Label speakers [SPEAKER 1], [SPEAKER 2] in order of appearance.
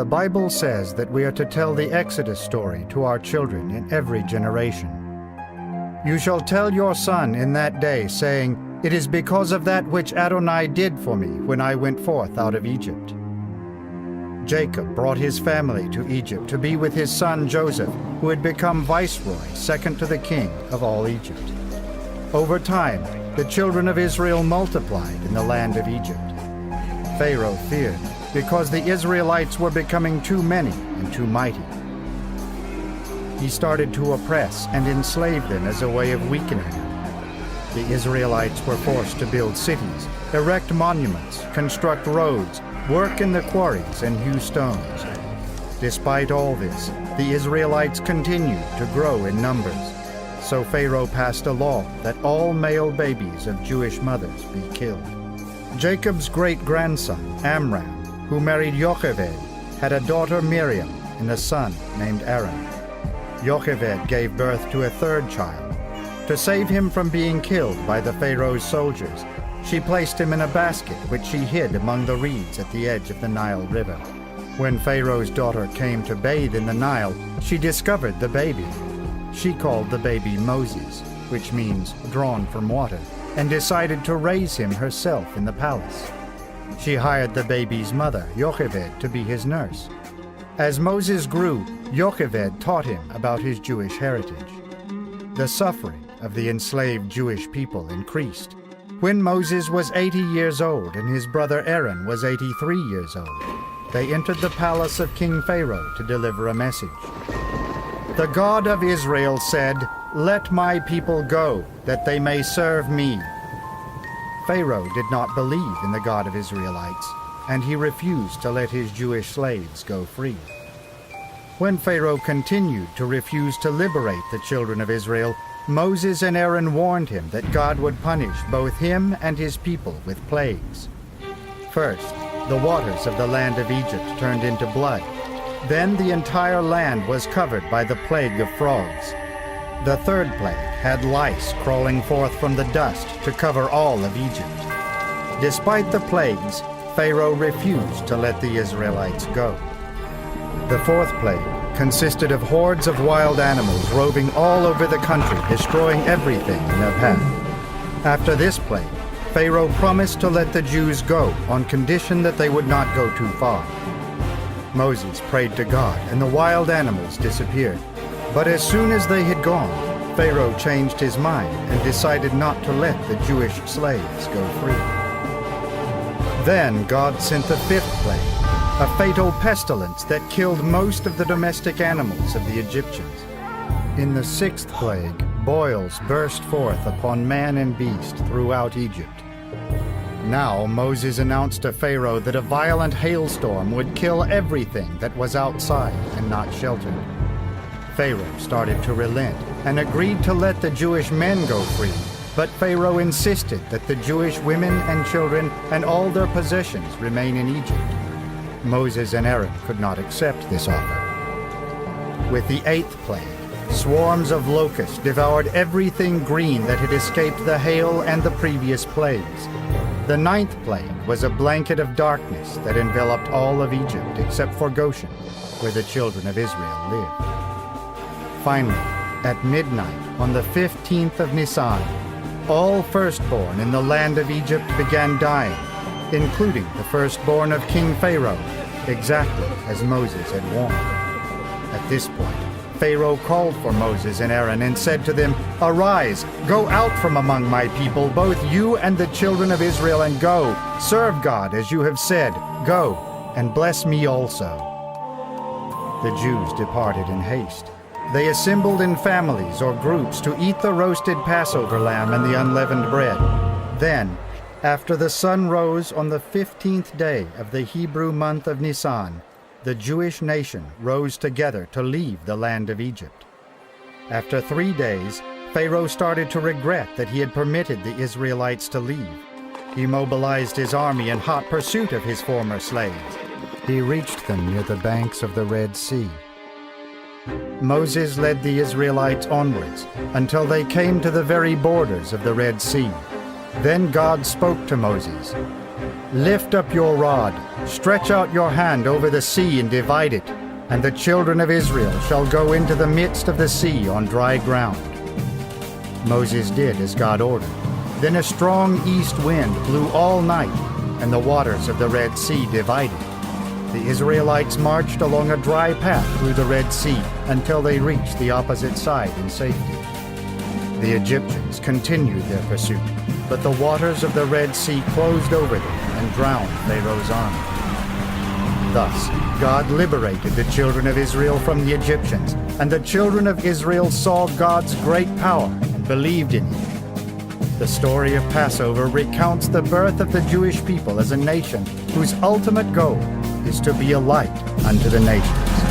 [SPEAKER 1] The Bible says that we are to tell the Exodus story to our children in every generation. You shall tell your son in that day, saying, It is because of that which Adonai did for me when I went forth out of Egypt. Jacob brought his family to Egypt to be with his son Joseph, who had become viceroy, second to the king of all Egypt. Over time, the children of Israel multiplied in the land of Egypt. Pharaoh feared, because the Israelites were becoming too many and too mighty. He started to oppress and enslave them as a way of weakening them. The Israelites were forced to build cities, erect monuments, construct roads, work in the quarries, and hew stones. Despite all this, the Israelites continued to grow in numbers. So Pharaoh passed a law that all male babies of Jewish mothers be killed. Jacob's great-grandson, Amram, who married Jochebed, had a daughter Miriam and a son named Aaron. Jochebed gave birth to a third child. To save him from being killed by the Pharaoh's soldiers, she placed him in a basket which she hid among the reeds at the edge of the Nile River. When Pharaoh's daughter came to bathe in the Nile, she discovered the baby. She called the baby Moses, which means drawn from water, and decided to raise him herself in the palace. She hired the baby's mother, Jochebed, to be his nurse. As Moses grew, Jochebed taught him about his Jewish heritage. The suffering of the enslaved Jewish people increased. When Moses was 80 years old and his brother Aaron was 83 years old, they entered the palace of King Pharaoh to deliver a message. The God of Israel said, "Let my people go, that they may serve me." Pharaoh did not believe in the God of Israelites, and he refused to let his Jewish slaves go free. When Pharaoh continued to refuse to liberate the children of Israel, Moses and Aaron warned him that God would punish both him and his people with plagues. First, the waters of the land of Egypt turned into blood. Then the entire land was covered by the plague of frogs. The third plague had lice crawling forth from the dust to cover all of Egypt. Despite the plagues, Pharaoh refused to let the Israelites go. The fourth plague consisted of hordes of wild animals roving all over the country, destroying everything in their path. After this plague, Pharaoh promised to let the Jews go on condition that they would not go too far. Moses prayed to God, and the wild animals disappeared. But as soon as they had gone, Pharaoh changed his mind and decided not to let the Jewish slaves go free. Then God sent the fifth plague, a fatal pestilence that killed most of the domestic animals of the Egyptians. In the sixth plague, boils burst forth upon man and beast throughout Egypt. Now Moses announced to Pharaoh that a violent hailstorm would kill everything that was outside and not sheltered. Pharaoh started to relent and agreed to let the Jewish men go free, but Pharaoh insisted that the Jewish women and children and all their possessions remain in Egypt. Moses and Aaron could not accept this offer. With the eighth plague, swarms of locusts devoured everything green that had escaped the hail and the previous plagues. The ninth plague was a blanket of darkness that enveloped all of Egypt except for Goshen, where the children of Israel lived. Finally, at midnight on the 15th of Nisan, all firstborn in the land of Egypt began dying, including the firstborn of King Pharaoh, exactly as Moses had warned. At this point, Pharaoh called for Moses and Aaron and said to them, "Arise, go out from among my people, both you and the children of Israel, and go, serve God as you have said. Go, and bless me also." The Jews departed in haste. They assembled in families or groups to eat the roasted Passover lamb and the unleavened bread. Then, after the sun rose on the 15th day of the Hebrew month of Nisan, the Jewish nation rose together to leave the land of Egypt. After 3 days, Pharaoh started to regret that he had permitted the Israelites to leave. He mobilized his army in hot pursuit of his former slaves. He reached them near the banks of the Red Sea. Moses led the Israelites onwards until they came to the very borders of the Red Sea. Then God spoke to Moses. Lift up your rod, stretch out your hand over the sea and divide it, and the children of Israel shall go into the midst of the sea on dry ground. Moses did as God ordered. Then a strong east wind blew all night, and the waters of the Red Sea divided. The Israelites marched along a dry path through the Red Sea until they reached the opposite side in safety. The Egyptians continued their pursuit, but the waters of the Red Sea closed over them and drowned Pharaoh's army. Thus, God liberated the children of Israel from the Egyptians, and the children of Israel saw God's great power and believed in him. The story of Passover recounts the birth of the Jewish people as a nation whose ultimate goal is to be a light unto the nations.